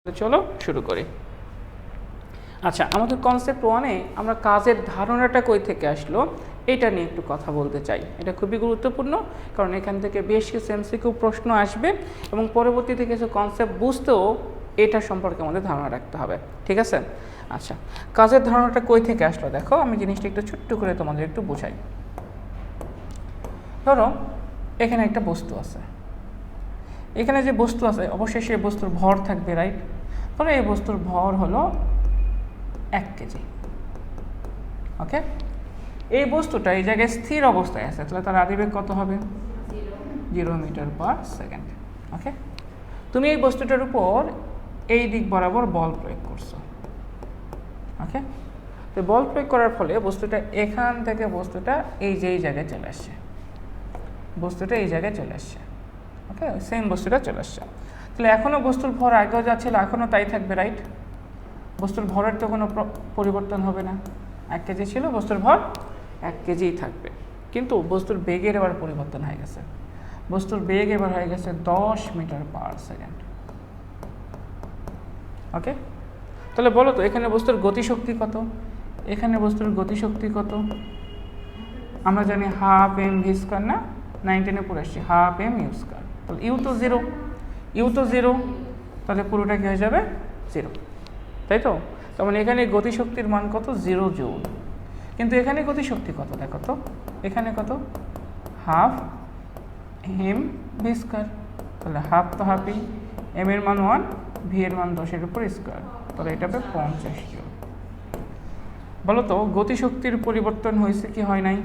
চলো শুরু করি। আচ্ছা, আমাদের কনসেপ্ট ওয়ানে আমরা কাজের ধারণাটা কই থেকে আসলো এটা নিয়ে একটু কথা বলতে চাই। এটা খুবই গুরুত্বপূর্ণ, কারণ এখান থেকে বেশ কিছু এমসিকিউ প্রশ্ন আসবে এবং পরবর্তীতে কিছু কনসেপ্ট বুঝতেও এটা সম্পর্কে আমাদের ধারণা রাখতে হবে। ঠিক আছে? আচ্ছা, কাজের ধারণাটা কই থেকে আসলো দেখো, আমি জিনিসটা একটু ছোট্ট করে তোমাদের একটু বোঝাই। ধরো এখানে একটা বস্তু আছে, এখানে যে বস্তু আছে অবশ্যই সেই বস্তুর ভর থাকবে, রাইট? ধরো এই বস্তুর ভর হলো 1 কেজি। ওকে, এই বস্তুটা এই জায়গায় স্থির অবস্থায় আছে, তাহলে তার আদিবেগ কত হবে? 0 মিটার পার সেকেন্ড। ওকে, তুমি এই বস্তুটার উপর এই দিক বরাবর বল প্রয়োগ করছো। ওকে, তো বল প্রয়োগ করার ফলে বস্তুটা এখান থেকে বস্তুটা এই জায়গায় চলে আসছে, বস্তুটা এই জায়গায় চলে আসছে। ওকে, সেম বস্তুটা চলে আসছে। তাহলে এখনও বস্তুর ভর আগেও যা ছিল এখনও তাই থাকবে, রাইট? বস্তুর ভরের তো কোনো পরিবর্তন হবে না। 1 কেজি ছিল, বস্তুর ভর 1 কেজিই থাকবে, কিন্তু বস্তুর বেগের এবার পরিবর্তন হয়ে গেছে। বস্তুর বেগ এবার হয়ে গেছে 10 মিটার পার সেকেন্ড। ওকে, তাহলে বলো তো এখানে বস্তুর গতিশক্তি কত? এখানে বস্তুর গতিশক্তি কত? আমরা জানি হাফ এম ভি স্কোয়ার, না? 9-10 পড়ে আসছি, হাফ এম ইউ স্কোয়ার। তাহলে ইউ তো জিরো, তাহলে পুরোটা কী হয়ে যাবে? 0, তাই তো? তার মানে এখানে গতিশক্তির মান কত? 0 জুল। কিন্তু এখানে গতিশক্তি কত দেখো তো, এখানে কত? Half m v square. তাহলে হাফ তো হাফই, এম এর মান 1, ভি এর মান 10-এর উপর স্কোয়ার, তাহলে এটা হবে 50 জুল। বলো তো গতিশক্তির পরিবর্তন হয়েছে কি হয় নাই?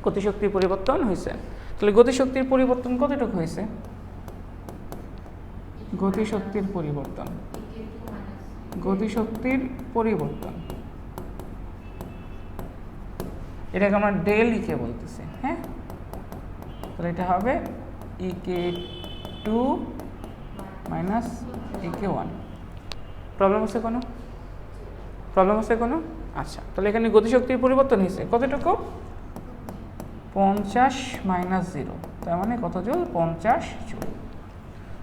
গতিশক্তির পরিবর্তন হয়েছে। তাহলে গতিশক্তির পরিবর্তন কতটুকু হয়েছে? গতিশক্তির পরিবর্তন এটাকে আমরা ডেল ইকে বলতেছি। হ্যাঁ, তাহলে এটা হবে ইকে 2 মাইনাস ইকে 1। প্রবলেম আছে কোনো? আচ্ছা, তাহলে এখানে গতিশক্তির পরিবর্তন হয়েছে কতটুকু? 50 মাইনাস 0, তার মানে কত জুল? 50 জুল।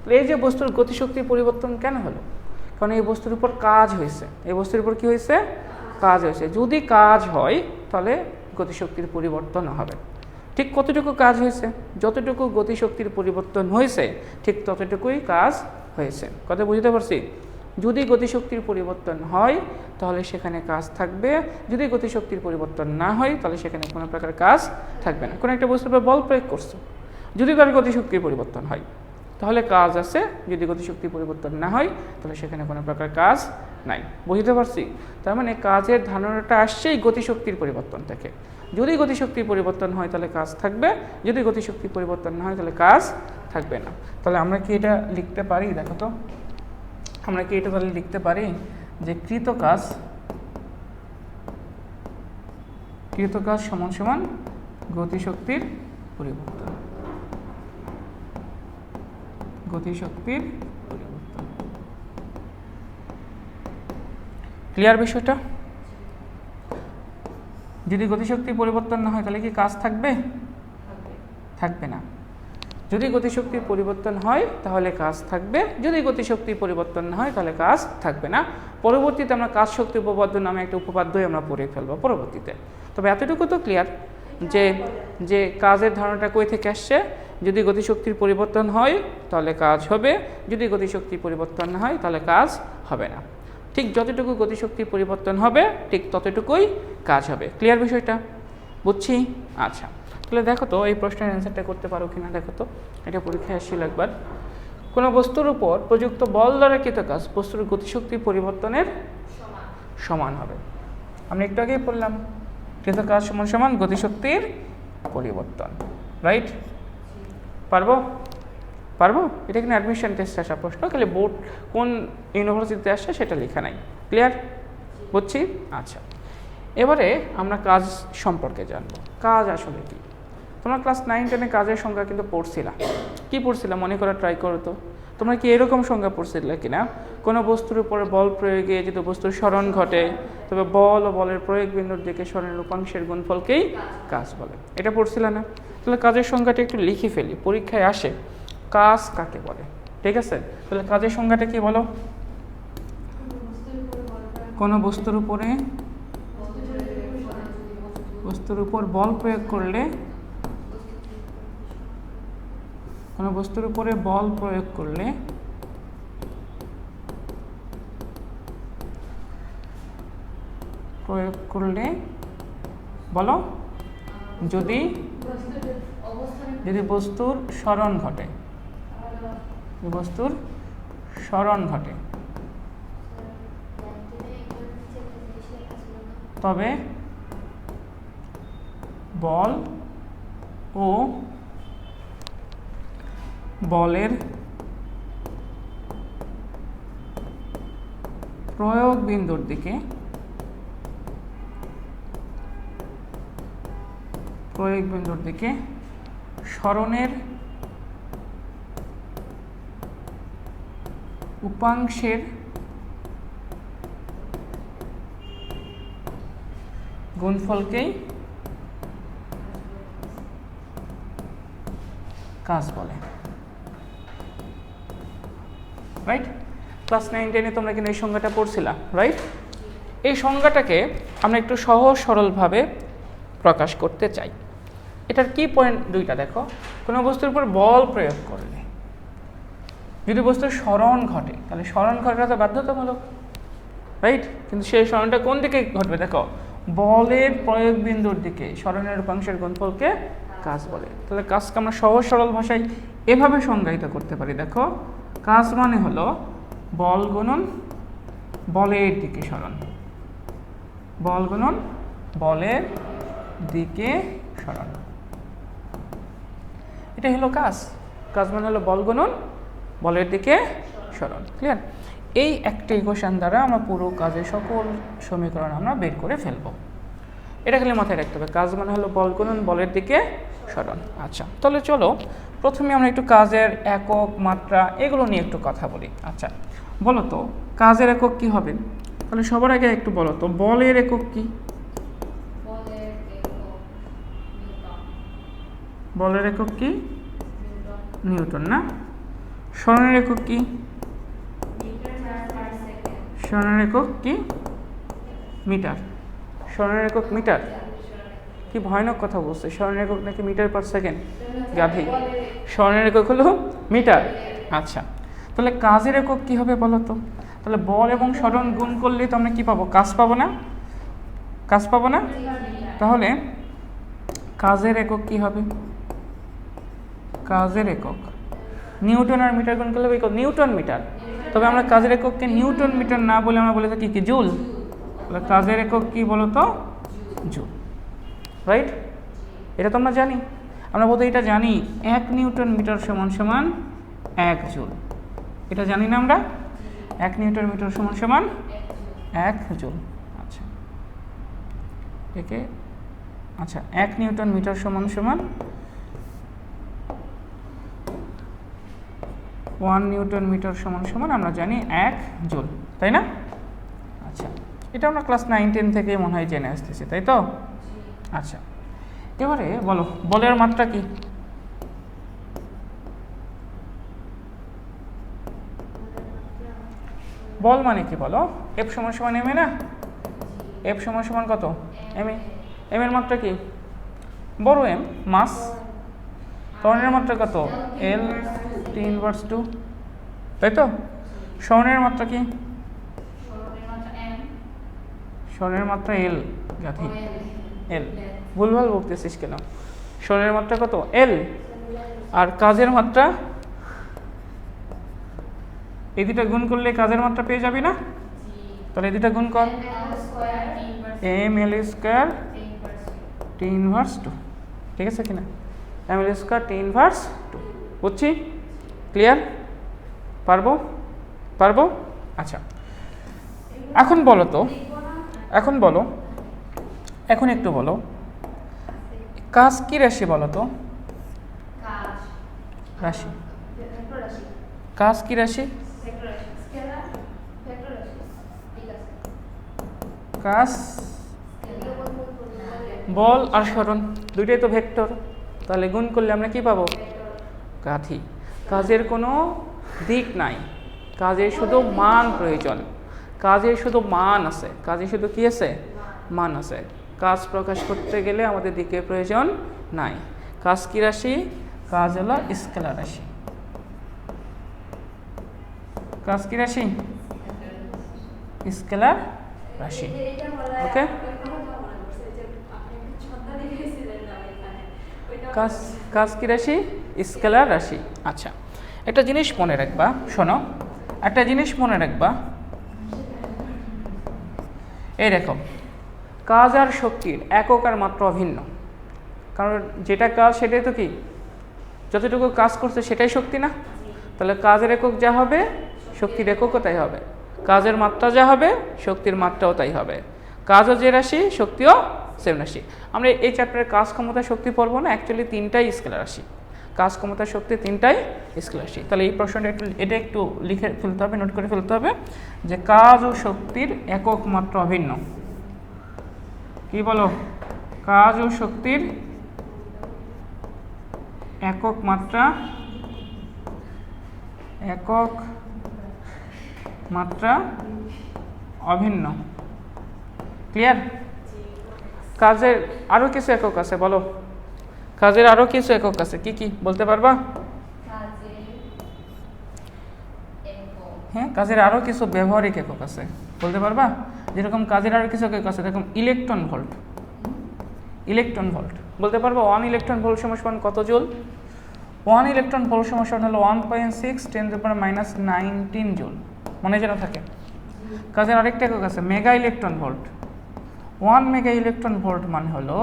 তাহলে এই যে বস্তুর গতিশক্তির পরিবর্তন কেন হলো? কারণ এই বস্তুর উপর কাজ হয়েছে। এই বস্তুর উপর কি হয়েছে? কাজ হয়েছে। যদি কাজ হয় তাহলে গতিশক্তির পরিবর্তন হবে। ঠিক কতটুকু কাজ হয়েছে? যতটুকু গতিশক্তির পরিবর্তন হয়েছে ঠিক ততটুকুই কাজ হয়েছে। কথা বুঝতে পারছি? যদি গতিশক্তির পরিবর্তন হয় তাহলে সেখানে কাজ থাকবে, যদি গতিশক্তির পরিবর্তন না হয় তাহলে সেখানে কোনো প্রকার কাজ থাকবে না। কোনো একটা বস্তুর উপর বল প্রয়োগ করছো, যদি তার গতিশক্তির পরিবর্তন হয় তাহলে কাজ আছে, যদি গতিশক্তির পরিবর্তন না হয় তাহলে সেখানে কোনো প্রকার কাজ নাই। বুঝতে পারছি? তার মানে কাজের ধারণাটা আসছেই গতিশক্তির পরিবর্তন থেকে। যদি গতিশক্তির পরিবর্তন হয় তাহলে কাজ থাকবে, যদি গতিশক্তির পরিবর্তন না হয় তাহলে কাজ থাকবে না। তাহলে আমরা কি এটা লিখতে পারি? দেখো তো, আমরা কি এটা তাহলে লিখতে পারি যে কৃত কাজ সমান সমান গতিশক্তির পরিবর্তন। ক্লিয়ার বিষয়টা? যদি গতিশক্তির পরিবর্তন না হয় তাহলে কি কাজ থাকবে না। যদি গতিশক্তির পরিবর্তন হয় তাহলে কাজ থাকবে, যদি গতিশক্তির পরিবর্তন না হয় তাহলে কাজ থাকবে না। পরবর্তীতে আমরা কাজ শক্তি উপপাদ্য নামে একটা উপপাদ্যই আমরা পড়ে ফেলবো পরবর্তীতে। তবে এতটুকু তো ক্লিয়ার যে কাজের ধারণাটা কই থেকে আসছে? যদি গতিশক্তির পরিবর্তন হয় তাহলে কাজ হবে, যদি গতিশক্তির পরিবর্তন না হয় তাহলে কাজ হবে না। ঠিক যতটুকু গতিশক্তির পরিবর্তন হবে ঠিক ততটুকুই কাজ হবে। ক্লিয়ার বিষয়টা? বুঝছি? আচ্ছা, তাহলে দেখো তো এই প্রশ্নের অ্যান্সারটা করতে পারো কিনা দেখো তো। এটা পরীক্ষায় আসছিল একবার। কোনো বস্তুর উপর প্রযুক্ত বল দ্বারা কৃত কাজ বস্তুর গতিশক্তির পরিবর্তনের সমান হবে। আমরা একটু আগেই বললাম কৃত কাজ সমান সমান গতিশক্তির পরিবর্তন, রাইট? পারবো? এটা কিন্তু অ্যাডমিশন টেস্টে আসা প্রশ্ন, খালি বোর্ড কোন ইউনিভার্সিটিতে আসছে সেটা লেখা নাই। ক্লিয়ার? বুঝছি? আচ্ছা, এবারে আমরা কাজ সম্পর্কে জানবো। কাজ আসলে কি? তোমরা ক্লাস 9-10 কাজের সংজ্ঞা কিন্তু পড়ছিলা। কি পড়ছিলা মনে করা ট্রাই করো তো। তোমরা কি এরকম সংজ্ঞা পড়ছিলে কিনা? কোনো বস্তুর উপরে বল প্রয়োগে যদি বস্তুর স্মরণ ঘটে তবে বল ও বলের প্রয়োগ বিন্দুর দিকে স্মরণের উপাংশের গুণফলকেই কাজ বলে। এটা পড়ছিল না? তাহলে কাজের সংজ্ঞাটা একটু লিখে ফেলি, পরীক্ষায় আসে। কাজ কাকে বলে? ঠিক আছে, তাহলে কাজের সংজ্ঞাটা কি বলো? কোনো বস্তুর উপর বল প্রয়োগ করলে, কোনো বস্তুর উপরে বল প্রয়োগ করলে বলো, যদি বস্তুর স্মরণ ঘটে, তবে বল ও বলের প্রয়োগ বিন্দুর দিকে স্মরণের উপাংশের গুণফলকেই কাজ বলে। রাইট, ক্লাস 9-10 তোমরা কিন্তু এই সংজ্ঞাটা পড়ছিলা, রাইট? এই সংজ্ঞাটাকে আমরা একটু সহজ সরলভাবে প্রকাশ করতে চাই। এটার কি পয়েন্ট দুইটা দেখো। কোনো বস্তুর উপর বল প্রয়োগ করলে যদি বস্তুর স্মরণ ঘটে, তাহলে স্মরণ ঘটাটা তো বাধ্যতামূলক, রাইট? কিন্তু সেই স্মরণটা কোন দিকে ঘটবে দেখো, বলের প্রয়োগ বিন্দুর দিকে, স্মরণের উপাংশের গুণফলকে কাজ বলে। তাহলে কাজকে আমরা সহজ সরল ভাষায় এভাবে সংজ্ঞায়িত করতে পারি, দেখো কাজ মানে হলো বল গুণন বলের দিকে স্মরণ, বল গুণন বলের দিকে স্মরণ, এটাই হলো কাজ। কাজ মানে হলো বল গুণন বলের দিকে স্মরণ। ক্লিয়ার? এই একটা ইকুয়েশন দ্বারা আমরা পুরো কাজের সকল সমীকরণ আমরা বের করে ফেলবো। এটা খালি মাথায় রাখতে হবে, কাজ মানে হলো বল গুণন বলের দিকে স্মরণ। আচ্ছা, তাহলে চলো প্রথমে আমরা একটু কাজের একক, মাত্রা এগুলো নিয়ে একটু কথা বলি। আচ্ছা, বলো তো কাজের একক কি হবে? তাহলে সবার আগে একটু বলো তো বলের একক কি? বলের একক কি? নিউটন না? স্মরণের একক কি? স্মরণের একক কি? মিটার। স্মরণের একক মিটার? কি ভয়ানক কথা বলছে, স্মরণের একক নাকি মিটার পার সেকেন্ড? গাধি, স্মরণের একক হলো মিটার। আচ্ছা, তাহলে কাজের একক কি হবে বলো তো? তাহলে বল এবং স্মরণ গুণ করলে তো আমরা কি পাবো? কাজ পাবো না? কাজ পাবো না? তাহলে কাজের একক কি হবে? কাজের একক নিউটন আর মিটার গুণ করলে নিউটন মিটার। তবে আমরা কাজের একককে নিউটন মিটার না বলে আমরা বলে থাকি কি জুল। তাহলে কাজের একক কি বলো তো? জুল। রাইট? এটা তো আমরা জানি, আমরা বোধহয় এটা জানি 1 নিউটন মিটার সমান সমান 1 জুল। এটা জানি না আমরা? 1 নিউটন মিটার সমান সমান 1 জুল। আচ্ছা, একে আচ্ছা 1 নিউটন মিটার সমান সমান 1 নিউটন মিটার সমান সমান আমরা জানি 1 জুল, তাই না? আচ্ছা, এটা আমরা ক্লাস 9-10 থেকে মনে হয় জেনে আসতেছি, তাই তো? আচ্ছা, এবারে বলো বলের মাত্রা কি? বল মানে কি বলো? এফ সমান সমান এম এ না? এফ সমান সমান কত? M A. এম এর মাত্রা কি? বড় এম, মাস। ত্বরণের মাত্রা কত? এল T⁻², তাই তো? স্মরণের মাত্রা কি? স্মরণের মাত্রা এল। গাধি, এল। ভুলভাল বলতেছিস কেন? স্মরণের মাত্রা কত? এল। আর কাজের মাত্রা? এই দুটা গুণ করলে কাজের মাত্রা পেয়ে যাবি না? তাহলে এই দুটা গুণ কর, ml² T⁻²। ঠিক আছে কিনা? ml² T⁻²। বুঝছি? ক্লিয়ার? পারবো? পারবো? আচ্ছা, এখন বলো তো, এখন বলো, এখন একটু বলো কাজ কি রাশি বলো তো? রাশি। কাজ কি রাশি? কাজ বল আর স্মরণ দুইটাই তো ভেক্টর, তাহলে গুণ করলে আমরা কি পাবো? গাধি। কাজের কোনো দিক নাই, কাজের শুধু মান প্রয়োজন, কাজের শুধু মান আছে, কাজের শুধু কি আছে, মান আছে। কাজ প্রকাশ করতে গেলে আমাদের দিকের প্রয়োজন নাই। কাজ কি রাশি? কাজ হলো স্কেলার রাশি। কাজ কি রাশি? স্কেলার রাশি। ওকে, কাজ কাজ কি রাশি? স্কেলার রাশি। আচ্ছা, একটা জিনিস মনে রাখবা, শোনো, একটা জিনিস মনে রাখবা, এই দেখো, কাজ আর শক্তির একক আর মাত্র অভিন্ন। কারণ যেটা কাজ সেটাই তো কি, যতটুকু কাজ করছে সেটাই শক্তি না? তাহলে কাজের একক যা হবে শক্তির এককও তাই হবে, কাজের মাত্রা যা হবে শক্তির মাত্রাও তাই হবে। কাজও যে রাশি শক্তিও সেম রাশি। আমরা এই চ্যাপ্টারে কাজ ক্ষমতা শক্তি পড়বো না, অ্যাকচুয়ালি তিনটাই স্কেলার রাশি। কাজ ক্ষমতা শক্তি তিনটাই স্কেলার রাশি। তাহলে এই প্রশ্নটা এটা একটু লিখে ফেলতে হবে, নোট করে ফেলতে হবে যে কাজ ও শক্তির একক মাত্রা অভিন্ন। কি বলো? কাজ ও শক্তির একক মাত্রা অভিন্ন। ক্লিয়ার? কাজের আরো কিছু একক আছে, বলো। কাজের আরো কিছু একক আছে, কি কি বলতে পারবা? হ্যাঁ, কাজের আরো কিছু ব্যবহারিক একক আছে, বলতে পারবা? যেরকম কাজের আরো কিছু একক আছে, যেরকম ইলেকট্রন ভোল্ট। ইলেকট্রন ভোল্ট বলতে পারবা? 1 ইলেকট্রন ভোল্ট সমান কত জুল? 1 ইলেকট্রন ভোল্ট সমান হলো 1.6 × 10⁻⁹ জুল। মনে যেন থাকে। কাজের আরেকটা একক আছে mega electron volt. 1 mega electron volt মানে হলো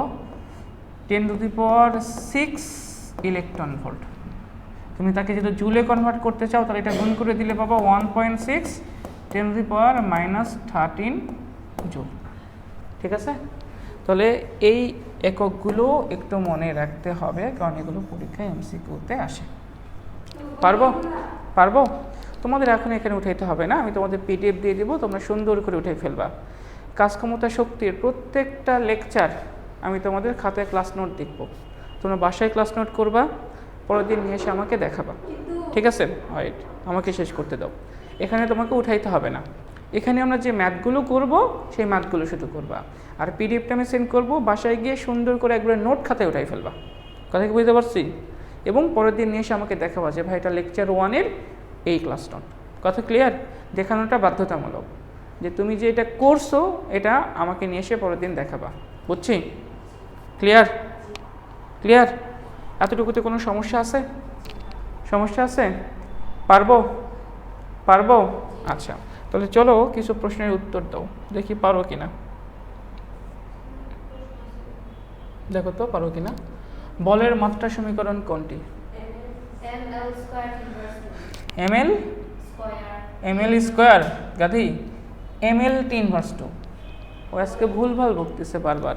10⁶ ইলেকট্রন ভোল্ট। তুমি তাকে যদি জুলে কনভার্ট করতে চাও তাহলে এটা গুণ করে দিলে পাবো 1.6 × 10⁻13 জুল। ঠিক আছে? তাহলে এই এককগুলো একটু মনে রাখতে হবে, কারণ এগুলো পরীক্ষায় এমসিকিউতে আসে। পারবো? তোমাদের এখন এখানে উঠাইতে হবে না, আমি তোমাদের পিডিএফ দিয়ে দিব, তোমরা সুন্দর করে উঠে ফেলবা। কাজ ক্ষমতা শক্তির প্রত্যেকটা লেকচার আমি তোমাদের খাতায় ক্লাস নোট দেখব, তোমরা বাসায় ক্লাস নোট করবা, পরের দিন নিয়ে এসে আমাকে দেখাবা। ঠিক আছে? রাইট, আমাকে শেষ করতে দাও। এখানে তোমাকে উঠাইতে হবে না, এখানে আমরা যে ম্যাথগুলো করব সেই ম্যাথগুলো শুধু করবা, আর পিডিএফটা আমি সেন্ড করবো, বাসায় গিয়ে সুন্দর করে একবার নোট খাতায় উঠাই ফেলবা। কথা কি বুঝতে পারছি? এবং পরের দিন নিয়ে এসে আমাকে দেখাবা যে ভাই এটা লেকচার 1-এর এই ক্লাস নোট। কথা ক্লিয়ার? দেখানোটা বাধ্যতামূলক, যে তুমি যে এটা করছো এটা আমাকে নিয়ে এসে পরের দিন দেখাবা। বুঝছি? ক্লিয়ার? এতটুকুতে কোনো সমস্যা আছে? পারবো? আচ্ছা, তাহলে চলো কিছু প্রশ্নের উত্তর দাও, দেখি পারো কিনা। দেখো তো পারো কিনা। বলের মাত্রা সমীকরণ কোনটি? ml square. গাধি, ml ⁻²। ও আজকে ভুলভাল বকতেছে বারবার।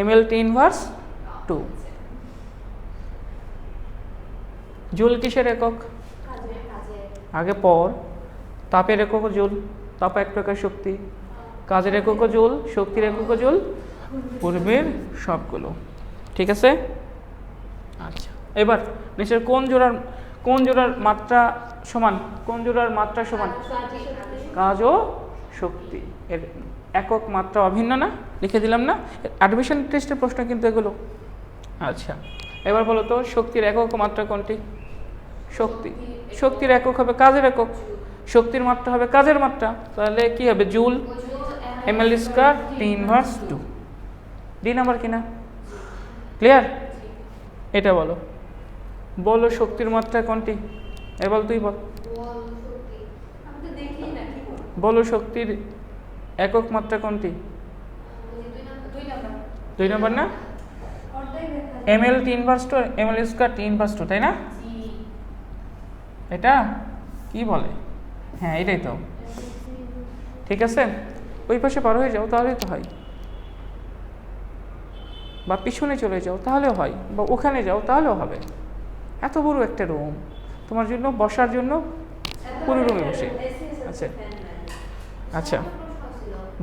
ml ⁻²। জুল কিসের একক? আগে পর। তাপের এককও জুল, তাপ এক প্রকার শক্তি। কাজের এককও জুল, শক্তির এককও জুল, পূর্বের সবগুলো। ঠিক আছে? আচ্ছা, এবার নিচের কোন জোড়ার মাত্রা সমান? কাজ ও শক্তি এর একক মাত্রা অভিন্ন না? লিখে দিলাম না? অ্যাডমিশন টেস্টের প্রশ্ন কিন্তু এগুলো। আচ্ছা, এবার বলো তো শক্তির একক মাত্রা কোনটি? শক্তির একক হবে কাজের একক, শক্তির মাত্রা হবে কাজের মাত্রা, তাহলে কি হবে? জুল। ml² 10⁻²। ডি নাম্বার কিনা? ক্লিয়ার? এটা বলো শক্তির মাত্রা কোনটি? এবার তুই বলো শক্তির একক মাত্রা কোনটি? 2 নাম্বার না? ml 3/2 ml² 3/2, তাই না? এটা কি বলে? হ্যাঁ, এটাই তো। ঠিক আছে, ওই পাশে পার হয়ে যাও তাহলেই তো হয়, বা পিছনে চলে যাও তাহলেও হয়, বা ওখানে যাও তাহলেও হবে। এত বড় একটা রুম তোমার জন্য, বসার জন্য পুরো রুমে বসে। আচ্ছা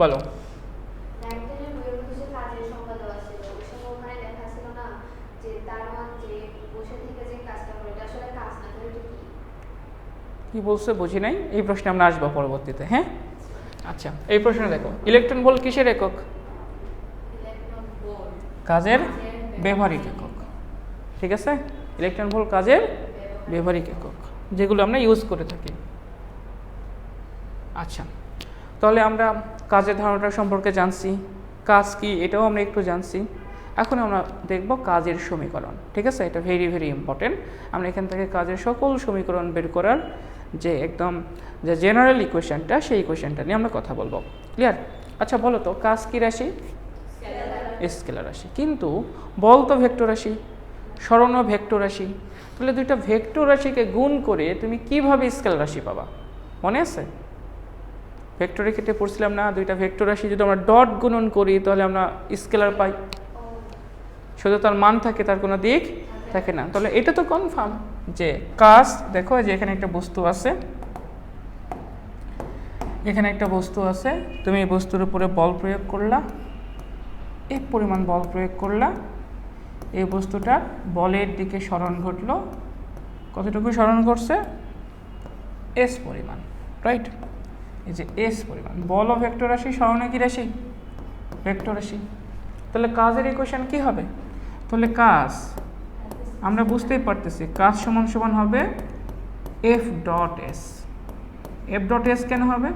বলো। কি বলছে বুঝি নাই, এই প্রশ্নে আমরা আসবো পরবর্তীতে। হ্যাঁ, আচ্ছা, এই প্রশ্নে দেখো, ইলেকট্রন ভোল্ট কিসের একক? কাজের ব্যবহারিক একক। ঠিক আছে, ইলেকট্রন ভোল্ট কাজের ব্যবহারিক একক, যেগুলো আমরা ইউজ করে থাকি। আচ্ছা, তাহলে আমরা কাজের ধারণাটা সম্পর্কে জানছি, কাজ কি এটাও আমরা একটু জানছি। এখন আমরা দেখব কাজের সমীকরণ। ঠিক আছে, এটা ভেরি ভেরি ইম্পর্টেন্ট। আমরা এখান থেকে কাজের সকল সমীকরণ বের করার যে একদম যে জেনারেল ইকুয়েশনটা, সেই ইকুয়েশনটা নিয়ে আমরা কথা বলবো। ক্লিয়ার? আচ্ছা, বলো তো কাজ কি রাশি? স্কেলার রাশি। কিন্তু বল তো ভেক্টর রাশি, সরণও ভেক্টর রাশি। তাহলে দুইটা ভেক্টর রাশিকে গুণ করে তুমি কিভাবে স্কেলার রাশি পাবা? মনে আছে ভেক্টরের ক্ষেত্রে পড়ছিলাম না, দুইটা ভেক্টর রাশি যদি আমরা ডট গুণন করি তাহলে আমরা স্কেলার পাই, শুধু তার মান থাকে, তার কোনো দিক থাকে না। তাহলে এটা তো কনফার্ম যে কাজ, দেখো যে এখানে একটা বস্তু আছে, এখানে একটা বস্তু আছে, তুমি এই বস্তুর উপরে বল প্রয়োগ করলা, এই পরিমাণ বল প্রয়োগ করলা, এই বস্তুটার বলের দিকে সরণ ঘটলো, কতটুকু সরণ ঘটছে? এস পরিমাণ, রাইট? এই যে এস পরিমাণ। বল ও ভেক্টর রাশি, সরণে কি রাশি? ভেক্টর রাশি। তাহলে কাজের ইকুয়েশন কি হবে? তাহলে কাজ আমরা বুঝতেই পারতেছি, কাজ সমান সমান হবে F dot S. F dot S কেন হবে?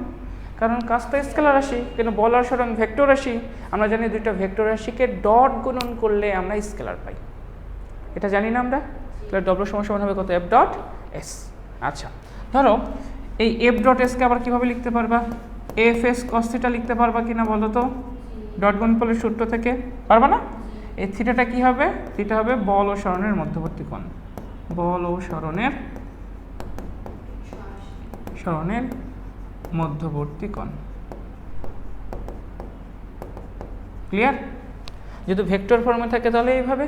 কারণ কাজ তো স্কেলার রাশি, কিন্তু বল আর সরণ ভেক্টর রাশি। আমরা জানি দুইটা ভেক্টর রাশিকে ডট গুণন করলে আমরা স্কেলার পাই, এটা জানি না আমরা। তাহলে ডব্লিউ সমান সমান হবে কত? F dot S. আচ্ছা, ধরো এই এফ ডট এসকে আবার কীভাবে লিখতে পারবা? এফ এস কস থিটা লিখতে পারবা কিনা বলো তো? ডট গুণফলের সূত্র থেকে পারবা না? এই থিটাটা কি হবে? থিটা হবে বল ও সরণের মধ্যবর্তী কোণ। বল ও সরণের মধ্যবর্তী কোণ। ক্লিয়ার? যদি ভেক্টর ফর্মে থাকে তাহলে এইভাবে,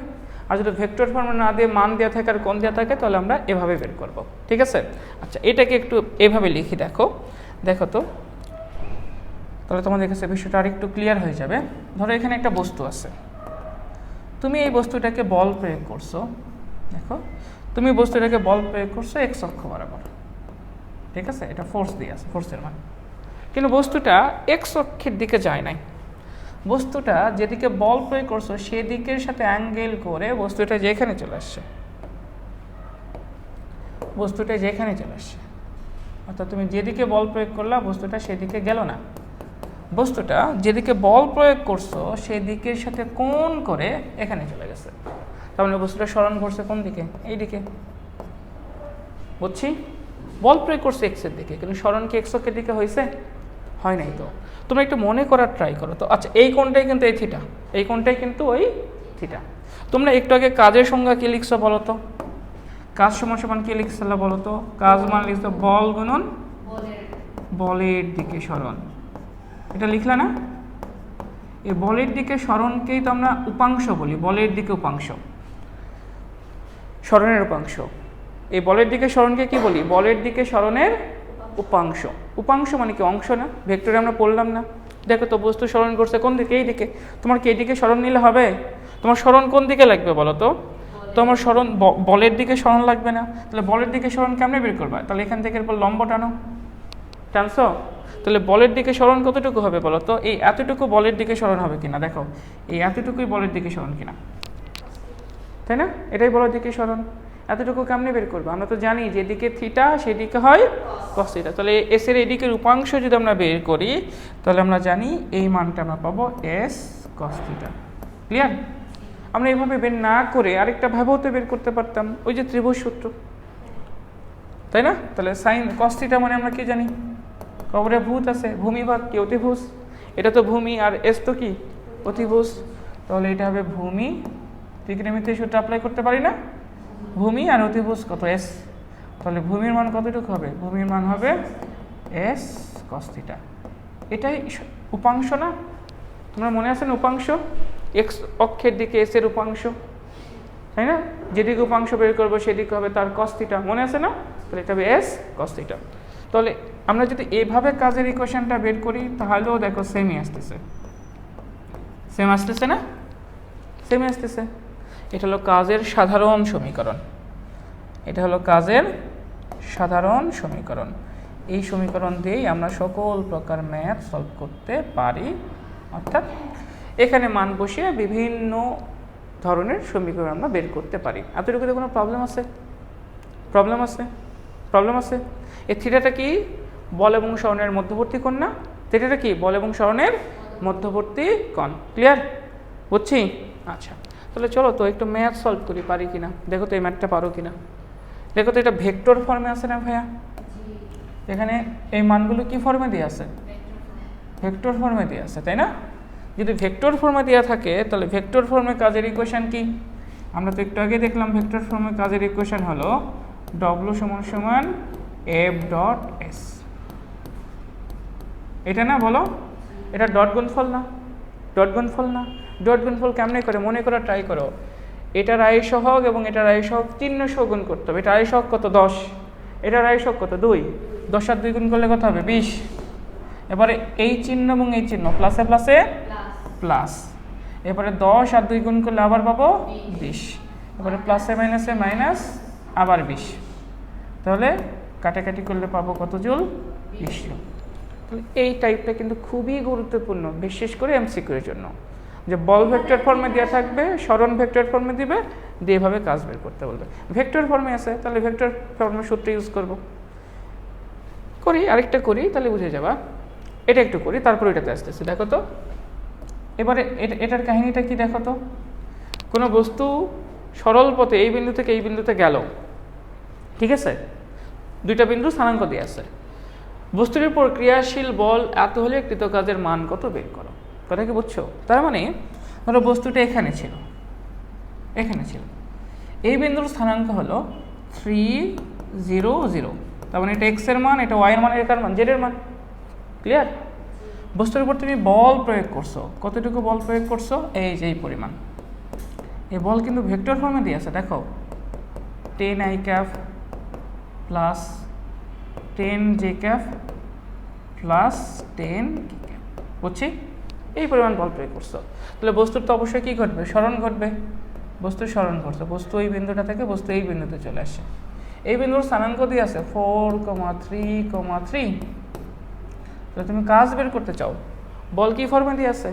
আর যদি ভেক্টর ফর্মে না দিয়ে মান দেওয়া থাকে আর কোণ দেওয়া থাকে তাহলে আমরা এভাবে বের করব। ঠিক আছে? আচ্ছা, এটাকে একটু এভাবে লিখি, দেখো দেখো তো, তাহলে তোমাদের কাছে বিষয়টা আর একটু ক্লিয়ার হয়ে যাবে। ধরো এখানে একটা বস্তু আছে, তুমি এই বস্তুটাকে বল প্রয়োগ করছো, দেখো তুমি বস্তুটাকে বল প্রয়োগ করছো এক্স অক্ষ বরাবর। ঠিক আছে, এটা ফোর্স দিয়ে আছে, ফোর্সের মান। কিন্তু বস্তুটা এক্স অক্ষের দিকে যায় নাই, বস্তুটা যেদিকে বল প্রয়োগ করছো সেদিকের সাথে অ্যাঙ্গেল করে বস্তুটা যেখানে চলে আসছে, বস্তুটা যেখানে চলে আসছে, অর্থাৎ তুমি যেদিকে বল প্রয়োগ করলা বস্তুটা সেদিকে গেল না, বস্তুটা যেদিকে বল প্রয়োগ করছো সেদিকের সাথে কোণ করে এখানে চলে গেছে। তার মানে বস্তুটা সরণ করছে কোন দিকে? এই দিকে। বুঝছি? বল প্রয়োগ করছে এক্সের দিকে, কিন্তু সরণ কি এক্স অক্ষের দিকে হয়েছে? হয় নাই। তো তোমরা একটু মনে করার ট্রাই করো তো। আচ্ছা, এই কোণটাই কিন্তু এই থিটা, এই কোণটাই কিন্তু ওই থিটা। তোমরা একটু আগে কাজের সংজ্ঞা কি লিখছো বলো তো? কাজ সমান সমান কি লিখছিল বলো তো? কাজ মান লিখছো বল গুণন বলের দিকে সরণ, এটা লিখলা না? এই বলের দিকে সরণকেই তো আমরা উপাংশ বলি, বলের দিকে উপাংশ, সরণের উপাংশ। এই বলের দিকে সরণকে কি বলি? বলের দিকে সরণের উপাংশ। উপাংশ মানে কি? অংশ না? ভেক্টরে আমরা পড়লাম না? দেখো তো, বস্তু সরণ করছে কোন দিকে? এই দিকে। তোমার কি এই দিকে সরণ নিলে হবে? তোমার সরণ কোন দিকে লাগবে বলো তো? তোমার সরণ বলের দিকে সরণ লাগবে না? তাহলে বলের দিকে সরণ কেমনে বের করবা? তাহলে এখান থেকে এরপর লম্ব টানো, টানছো, তাহলে বলের দিকে সরণ কতটুকু হবে বলো তো? এই এতটুকু বলের দিকে সরণ হবে কিনা দেখো, এই এতটুকুই বলের দিকে সরণ কিনা, তাই না? এটাই বলের দিকে সরণ। এতটুকু কেমনে বের করবো? আমরা তো জানি যেদিকে থিটা সেদিকে হয় কস থিটা। তাহলে এস এর এদিকের উপাংশ যদি আমরা বের করি তাহলে আমরা জানি এই মানটা আমরা পাবো এস কস থিটা। ক্লিয়ার? আমরা এইভাবে বের না করে আরেকটা ভাবেও তো বের করতে পারতাম, ওই যে ত্রিভুজ সূত্র, তাই না? তাহলে সাইন কস থিটা মানে আমরা কি জানি? কবরে ভূত আছে, ভূমিভাগ কি? অতিভুজ। এটা তো ভূমি আর এস তো কি? অতিভুজ। তাহলে এটা হবে ভূমি, ত্রিকোণমিতির সূত্র অ্যাপ্লাই করতে পারি না? ভূমি আর অতিভুজ কত? এস। তাহলে ভূমির মান কতটুকু হবে? ভূমির মান হবে এস কস থিটা। এটাই উপাংশ না? তোমরা মনে আছে না উপাংশ? এক্স অক্ষের দিকে এস এর উপাংশ, তাই না? যেদিকে উপাংশ বের করবো সেদিকে হবে তার কস থিটা, মনে আছে না? তাহলে এটা হবে এস কস থিটা। তাহলে আমরা যদি এইভাবে কাজের ইকুয়েশনটা বের করি তাহলেও দেখো সেমই আসতেছে, সেম আসতেছে না? সেমই আসতেছে। এটা হলো কাজের সাধারণ সমীকরণ, এটা হলো কাজের সাধারণ সমীকরণ। এই সমীকরণ দিয়েই আমরা সকল প্রকার ম্যাথ সলভ করতে পারি, অর্থাৎ এখানে মান বসিয়ে বিভিন্ন ধরনের সমীকরণ আমরা বের করতে পারি। এতটুকুতে কোনো প্রবলেম আছে? প্রবলেম আছে? প্রবলেম আছে? এই থিটাটা কি? বল এবং সরণের মধ্যবর্তী কোণ না? থিটাটা কি? বল এবং সরণের মধ্যবর্তী কোণ। ক্লিয়ার? বুঝছি? আচ্ছা, তাহলে চলো তো একটু ম্যাথ সলভ করি, পারি কিনা দেখো তো, এই ম্যাথটা পারো কিনা দেখো তো। এটা ভেক্টর ফর্মে আছে না ভাইয়া? এখানে এই মানগুলো কি ফর্মে দিয়ে আছে? ভেক্টর ফর্মে দিয়ে আছে, তাই না? যদি ভেক্টর ফর্মে দেওয়া থাকে তাহলে ভেক্টর ফর্মে কাজের ইকুয়েশন কি? আমরা তো একটু আগে দেখলাম ভেক্টর ফর্মে কাজের ইকুয়েশন হলো W = F ডট S। এটা না বলো, এটা ডট গুণফল না? ডট গুণফল না? ডট গুণফল কেমনে করে মনে করা ট্রাই করো। এটার আয় সহগ এবং এটার আয় সহগ চিহ্ন সহ গুণ করতে হবে। এটা আয় সহগ কত? 10, এটার আয় সহগ কত? 2। 10 আর 2 গুণ করলে কত হবে? 20। এবারে এই চিহ্ন এবং এই চিহ্ন প্লাসে প্লাসে প্লাস, এবারে 10 আর 2 গুণ করলে আবার পাবো 20, এবারে প্লাসে মাইনাসে মাইনাস আবার 20, তাহলে কাটাকাটি করলে পাবো কত জুল? 20 জুল। তাহলে এই টাইপটা কিন্তু খুবই গুরুত্বপূর্ণ, বিশেষ করে এমসিকিউ এর জন্য, যে বল ভেক্টর ফর্মে দেওয়া থাকবে, সরণ ভেক্টর ফর্মে দিবে, দিয়ে এভাবে কাজ বের করতে বলবে। ভেক্টর ফর্মে আছে তাহলে ভেক্টর ফর্মের সূত্র ইউজ করব। করি আরেকটা করি, তাহলে বুঝে যাবা। এটা একটু করি, তারপর এটাতে আসতেছি। দেখো তো এবারে এটার কাহিনীটা কি দেখো তো। কোনো বস্তু সরল পথে এই বিন্দু থেকে এই বিন্দুতে গেল, ঠিক আছে? দুইটা বিন্দু স্থানাঙ্ক দিয়ে আছে। বস্তুর উপর ক্রিয়াশীল বল এত হলে কৃতকাজের মান কত বের করো। কথা কি বুঝছো? তার মানে ধরো বস্তুটা এখানে ছিল, এখানে ছিল, এই বিন্দুর স্থানাঙ্ক হলো 3, 0, 0। তার মানে এটা এক্স এর মান, এটা ওয়াই এর মান, এর মান জেড এর মান। ক্লিয়ার? বস্তুর উপর তুমি বল প্রয়োগ করছো, কতটুকু বল প্রয়োগ করছো? এই যে এই পরিমাণ। এই বল কিন্তু ভেক্টর ফর্মে দিয়ে আছে, দেখো 10 i cap plus 10 j cap plus 10 k cap. বুঝছি? এই পরিমাণ বল প্রয়োগ করছো, তাহলে বস্তুর তো অবশ্যই কি ঘটবে? সরণ ঘটবে। বস্তুর সরণ ঘটছে, বস্তু এই বিন্দুটা থেকে বস্তু এই বিন্দুতে চলে আসে। এই বিন্দুর স্থানাঙ্ক দিয়ে আছে 4,3,3। তাহলে তুমি কাজ বের করতে চাও, বল কি ফর্মে দিয়ে আছে?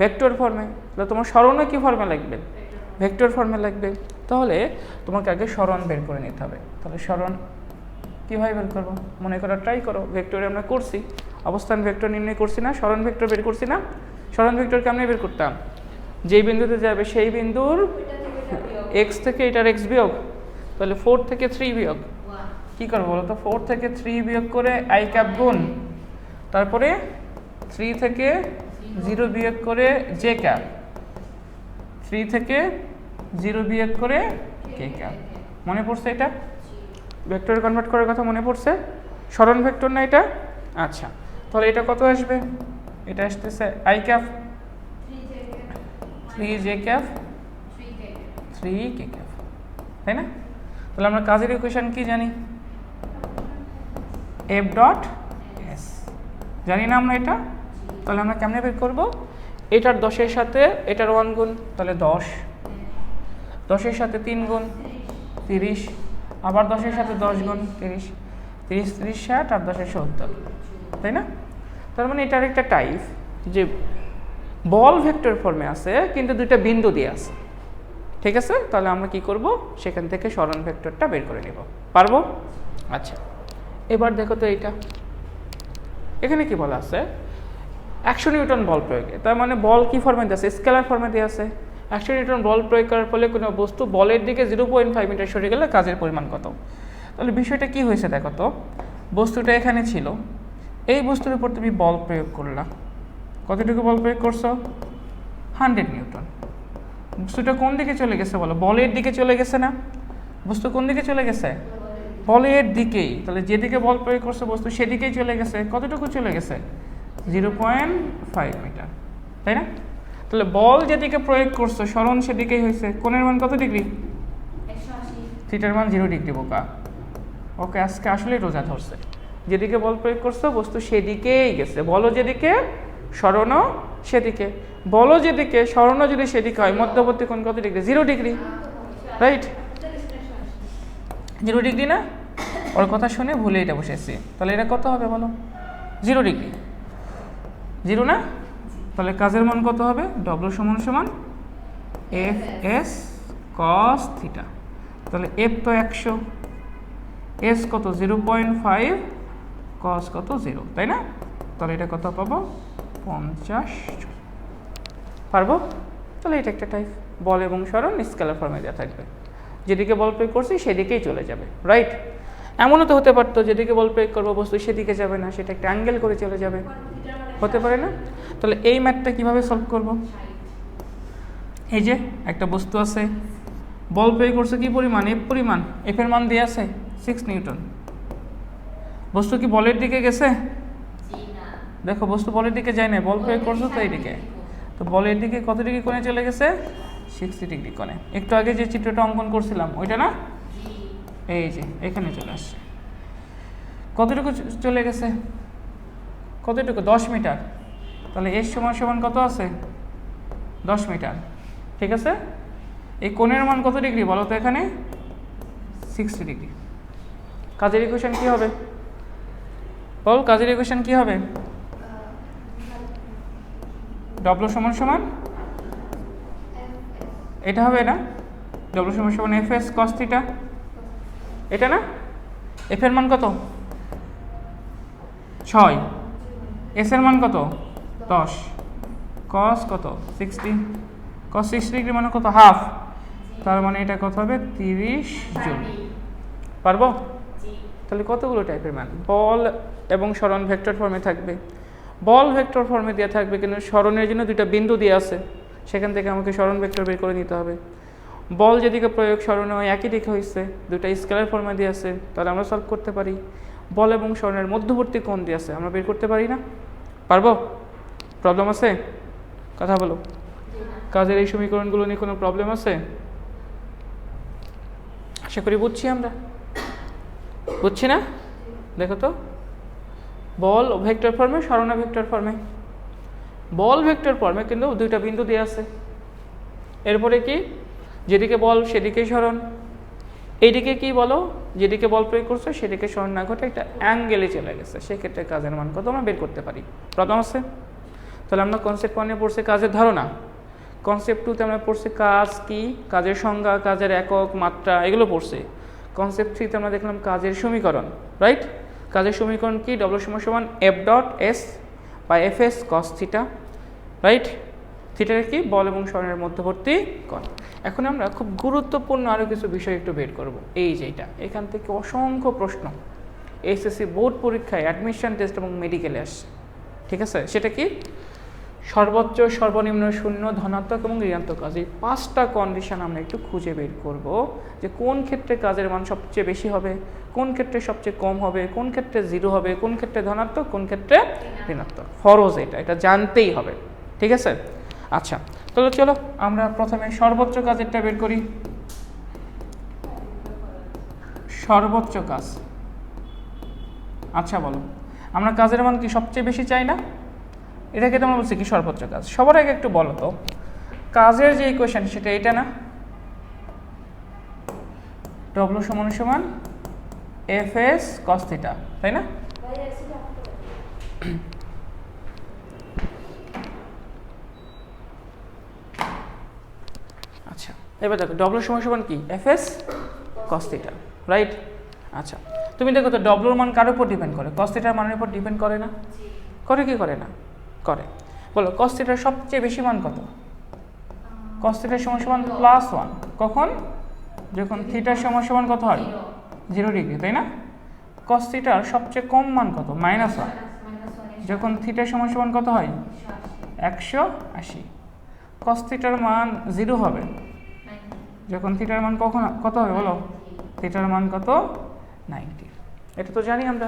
ভেক্টর ফর্মে। তাহলে তোমার সরণও কি ফর্মে লাগবে? ভেক্টর ফর্মে লাগবে। তাহলে তোমাকে আগে সরণ বের করে নিতে হবে। তাহলে সরণ কীভাবে বের করবো মনে করার ট্রাই করো। ভেক্টরে আমরা করছি, অবস্থান ভেক্টর নির্ণয় করছি না, সরণ ভেক্টর বের করছি না। সরণ ভেক্টর কেমনে বের করতাম? যেই বিন্দুতে যাবে সেই বিন্দুর এক্স থেকে এটার এক্স বিয়োগ, তাহলে 4 থেকে 3 বিয়োগ। কী করবো বলো তো? 4 থেকে 3 বিয়োগ করে আই ক্যাপ গুণ, তারপরে 3 থেকে 0 বিয়োগ করে জে ক্যাপ, 3 থেকে 0 বিয়োগ করে কে ক্যাপ। মনে পড়ছে এটা? ভেক্টরে কনভার্ট করার কথা মনে পড়ছে? সরণ ভেক্টর না এটা? আচ্ছা, তাহলে এটা কত আসবে? এটা আসতেছে I cap 3 J cap 3 K cap, তাই না? তাহলে আমরা কাজের ইকুয়েশন কি জানি? এফ ডট এস জানি না আমরা এটা। তাহলে আমরা কেমনে বের করবো? এটার 10-এর সাথে এটার 1 গুণ, তাহলে 10, 10-এর সাথে 3 গুণ 30, আবার 10-এর সাথে 10 গুণ 30, 30, 30, 60 আর 10-এ 70, তাই না? তার মানে এটার একটা টাইপ যে বল ভেক্টর ফর্মে আছে কিন্তু দুইটা বিন্দু দিয়ে আছে, ঠিক আছে? তাহলে আমরা কি করব? সেখান থেকে সরণ ভেক্টরটা বের করে নেব, পারবো? আচ্ছা, এবার দেখো তো এইটা, এখানে কি বলা আছে? 100 নিউটন বল প্রয়োগে। তার মানে বল কি ফর্মে দিয়ে আছে? স্কেলার ফর্মে দিয়ে আছে। 100 নিউটন বল প্রয়োগ করার ফলে কোনো বস্তু বলের দিকে 0.5 মিটার সরে গেলে কাজের পরিমাণ কত? তাহলে বিষয়টা কি হয়েছে দেখো তো। বস্তুটা এখানে ছিল, এই বস্তুর উপর তুমি বল প্রয়োগ করলা, কতটুকু বল প্রয়োগ করছো? 100 নিউটন। বস্তুটা কোন দিকে চলে গেছে বলো? বলের দিকে চলে গেছে না? বস্তু কোন দিকে চলে গেছে? বলের দিকেই। তাহলে যেদিকে বল প্রয়োগ করছে বস্তু সেদিকেই চলে গেছে। কতটুকু চলে গেছে? 0.5 মিটার, তাই না? তাহলে বল যেদিকে প্রয়োগ করছো সরণ সেদিকেই হয়েছে। কোণের মান কত ডিগ্রি? 180। থিটার মান 0 ডিগ্রি। বোকা, ওকে আজকে আসলেই রোজা ধরছে। যেদিকে বল প্রয়োগ করছো বস্তু সেদিকেই গেছে। বলও যেদিকে সরণও সেদিকে। বলও যেদিকে সরণও যদি সেদিকে হয় মধ্যবর্তী কোণ কত ডিগ্রি? 0 degree, right? 0 ডিগ্রি না? ওর কথা শুনে ভুলে এটা বসেছি, তাহলে এটা কত হবে বলো? 0 ডিগ্রি, 0 না? তাহলে কাজের মান কত হবে? ডব্লিউ সমান সমান এফ এস কস থিটা। তাহলে এফ তো 100, এস কত 0.5, কস কত 0, তাই না? তাহলে এটা কত পাবো? 50 জুল। পারবো? তাহলে এটা একটা টাইপ বল এবং সরণ স্কেলার ফর্মে দেওয়া থাকবে, যেদিকে বল প্রয়োগ করছি সেদিকেই চলে যাবে, রাইট? এমনও তো হতে পারতো যেদিকে বল প্রয়োগ করবো বস্তু সেদিকে যাবে না, সেটা একটা অ্যাঙ্গেল করে চলে যাবে, হতে পারে না? তাহলে এই ম্যাথটা কিভাবে সলভ করব? এই যে একটা বস্তু আছে, বল প্রয়োগ করছে কি পরিমাণ? এফ পরিমাণ, এফ এর মান দিয়ে আছে 6 নিউটন। বস্তু কি বলের দিকে গেছে? দেখো বস্তু বলের দিকে যায় না, বল প্রয়োগ করছো তো এইদিকে, তো বলের দিকে কত ডিগ্রি কোণে চলে গেছে? 60 ডিগ্রি কোণে। একটু আগে যে চিত্রটা অঙ্কন করছিলাম ওইটা না, এই যে এখানে চলে আসছে। কতটুকু চলে গেছে? কতটুকু? 10 মিটার। তাহলে এর সমান সমান কত আছে? 10 মিটার, ঠিক আছে? এই কোণের মান কত ডিগ্রি বলো তো এখানে? 60 ডিগ্রি। কাজের ইকুয়েশন কি হবে বল? কাজের ইকুয়েশন কি হবে? ডব্লিউ সমান সমান এটা হবে না? ডব্লিউ সমান সমান এফ এস কস থিটা, এটা না? এফ এর মান কত? 6, এস এর মান কত? 10, কস কত? 60, কস 60 ডিগ্রি মানে কত? হাফ, তার মানে এটা কত হবে? 30 জুল। পারবো? তাহলে কতগুলো টাইপের মান? বল এবং সরণ ভেক্টর ফর্মে থাকবে, বল ভেক্টর ফর্মে দেওয়া থাকবে, কিন্তু সরণের জন্য দুইটা বিন্দু দিয়ে আছে, সেখান থেকে আমাকে সরণ ভেক্টর বের করে নিতে হবে। বল যেদিকে প্রয়োগ সরণে ওই একই দিকে হয়েছে, দুইটা স্কেলার ফর্মে দিয়ে আছে, তাহলে আমরা সলভ করতে পারি। বল এবং সরণের মধ্যবর্তী কোণ দিয়ে আছে, আমরা বের করতে পারি না? পারবো? প্রবলেম আছে? কথা বলো। কাজের এই সমীকরণগুলো নিয়ে কোনো প্রবলেম আছে? আশা করি বুঝছি আমরা, বুঝছি না? দেখো তো, বল ভেক্টর ফর্মে, সরণ ভেক্টর ফর্মে। বল ভেক্টর ফর্মে কিন্তু দুইটা বিন্দু দিয়ে আছে, এরপরে কি? যেদিকে বল সেদিকেই সরণ, এইদিকে কি বলো? যেদিকে বল প্রয়োগ করছে সেদিকে সরণ না ঘটে একটা অ্যাঙ্গেলে চলে গেছে, সেক্ষেত্রে কাজের মান কত আমরা বের করতে পারি। প্রথম আছে, তাহলে আমরা কনসেপ্ট 1 এ পড়ছি কাজের ধারণা, কনসেপ্ট 2 তে আমরা পড়ছি কাজ কি, কাজের সংজ্ঞা, কাজের একক, মাত্রা, এগুলো পড়ছি। কনসেপ্ট 3 তে আমরা দেখলাম কাজের সমীকরণ, রাইট? কাজের সমীকরণ কি? ডব্লিউ সমান সমান এফ ডট এস বা F S cos theta, right? থিটার কি? বল এবং সরণের মধ্যবর্তী কোণ। এখন আমরা খুব গুরুত্বপূর্ণ আরও কিছু বিষয় একটু বের করব। এই যে এটা, এখান থেকে অসংখ্য প্রশ্ন এসএসসি বোর্ড পরীক্ষায়, অ্যাডমিশন টেস্ট এবং মেডিকেলে আসছে, ঠিক আছে? সেটা কি? সর্বোচ্চ, সর্বনিম্ন, শূন্য, ধনাত্মক এবং ঋণাত্মক কাজ, এই 5টা কন্ডিশন আমরা একটু খুঁজে বের করব, যে কোন ক্ষেত্রে কাজের মান সবচেয়ে বেশি হবে, কোন ক্ষেত্রে সবচেয়ে কম হবে, কোন ক্ষেত্রে 0 হবে, কোন ক্ষেত্রে ধনাত্মক, কোন ক্ষেত্রে ঋণাত্মক। ফরজ এটা জানতেই হবে, ঠিক আছে? আচ্ছা, তাহলে চলো আমরা প্রথমে সর্বোচ্চ কাজেরটা বের করি। সর্বোচ্চ কাজ, আচ্ছা বলো, আমরা কাজের মান কি সবচেয়ে বেশি চাই না? এটাকে তোমরা বলছি কি সর্বোচ্চ কাজ। সবার আগে একটু বলো তো, কাজের যে ইকুয়েশন সেটা এটা না? ডব্লিউ সমান সমান এফ এস কস থিটা, তাই না? আচ্ছা, এবার দেখো ডব্লিউ সমান সমান কি? F S cos theta, right? আচ্ছা, তুমি দেখো তো ডব্লিউর মান কার উপর ডিপেন্ড করে? কস থিটার মানের উপর ডিপেন্ড করে না? করে কি করে না? করে। বলো কস থিটার সবচেয়ে বেশি মান কত? কস থিটার সমান সমান +1, কখন? যখন থিটার সমান সমান কত হয়? 0 ডিগ্রি, তাই না? কস থিটার সবচেয়ে কম মান কত? -1, যখন থিটার সমান সমান কত হয়? 180। কস থিটার মান 0 হবে যখন থিটার মান কত হবে বলো? থিটার মান কত? 90। এটা তো জানি আমরা,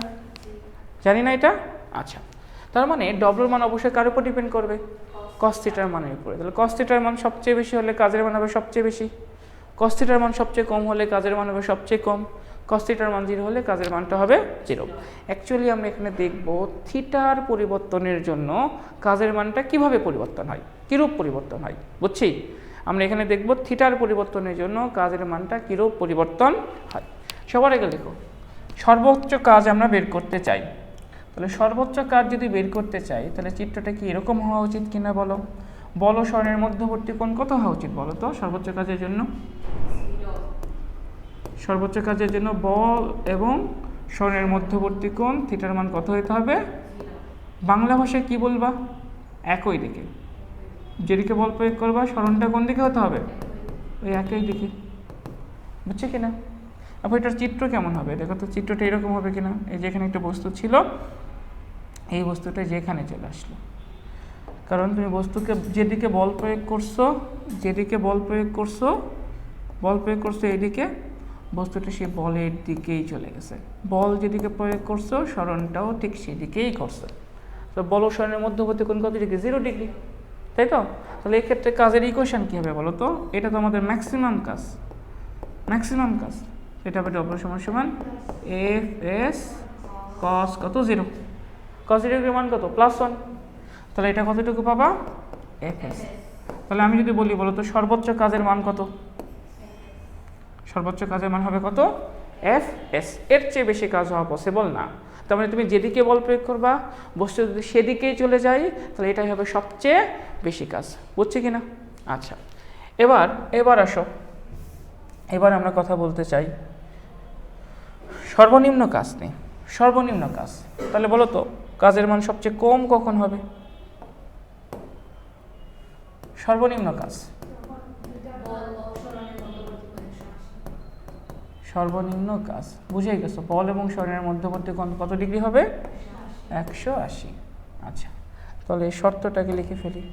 জানি না এটা? আচ্ছা, তার মানে ডব্লিউর মান অবশ্যই কার উপর ডিপেন্ড করবে? কস থিটার মানের উপরে। তাহলে কস থিটার মান সবচেয়ে বেশি হলে কাজের মান হবে সবচেয়ে বেশি, কস থিটার মান সবচেয়ে কম হলে কাজের মান হবে সবচেয়ে কম, কস থিটার মান 0 হলে কাজের মানটা হবে 0। অ্যাকচুয়ালি আমরা এখানে দেখব থিটার পরিবর্তনের জন্য কাজের মানটা কিভাবে পরিবর্তন হয়, কিরূপ পরিবর্তন হয়, বুঝছি? আমরা এখানে দেখব থিটার পরিবর্তনের জন্য কাজের মানটা কিরূপ পরিবর্তন হয়। সবার আগে লিখো সর্বোচ্চ কাজ আমরা বের করতে চাই। তাহলে সর্বোচ্চ কাজ যদি বের করতে চাই তাহলে চিত্রটা কি এরকম হওয়া উচিত কিনা বলো। বল ও স্বর্ণের মধ্যবর্তী কোণ কত হওয়া উচিত বলো তো সর্বোচ্চ কাজের জন্য? সর্বোচ্চ কাজের জন্য বল এবং স্বর্ণের মধ্যবর্তী কোণ থিটার মান কত হতে হবে? বাংলা ভাষায় কি বলবা? একই দিকে। যেদিকে বল প্রয়োগ করবা স্মরণটা কোন দিকে হতে হবে? ওই একই দিকে। বুঝছে কিনা? আবার এটার চিত্র কেমন হবে দেখো তো, চিত্রটা এরকম হবে কিনা। এই যে এখানে একটা বস্তু ছিল, এই বস্তুটা যেখানে চলে আসলো, কারণ তুমি বস্তুকে যেদিকে বল প্রয়োগ করছো, বল প্রয়োগ করছো এইদিকে, বস্তুটা সে বলের দিকেই চলে গেছে। বল যেদিকে প্রয়োগ করছো স্মরণটাও ঠিক সেদিকেই করছে। তো বল ও স্মরণের মধ্যবর্তী কোণ কত ডিগ্রি? 0 ডিগ্রি, তাই তো? তাহলে এই ক্ষেত্রে কাজের ইকুয়েশন কী হবে বলো তো? এটা তো আমাদের ম্যাক্সিমাম কাজ। এটা হবে ডব্লিউ সমান এফ এস কস কত 0, কস 0 এর মান কত? +1। তাহলে এটা কতটুকু পাবা? F S. তাহলে আমি যদি বলি বলো তো সর্বোচ্চ কাজের মান কত? সর্বোচ্চ কাজের মান হবে কত? F S. এর চেয়ে বেশি কাজ হওয়া পসিবল না। তার মানে তুমি যেদিকে বল প্রয়োগ করবা বস্তু যদি সেদিকেই চলে যায় তাহলে এটাই হবে সবচেয়ে বেশি কাজ। বুঝছি কিনা? আচ্ছা, এবার আসো, এবার আমরা কথা বলতে চাই সর্বনিম্ন কাজ নেই। সর্বনিম্ন কাজ, তাহলে বলো তো কাজের মান সবচেয়ে কম কখন হবে? সর্বনিম্ন কাজ, সর্বনিম্ন কাজ বুঝেই গেছো। বল এবং স্বর্ণের মধ্যবর্তী কোণ কত ডিগ্রি হবে? 180। আচ্ছা, তাহলে এই শর্তটাকে লিখে ফেলি।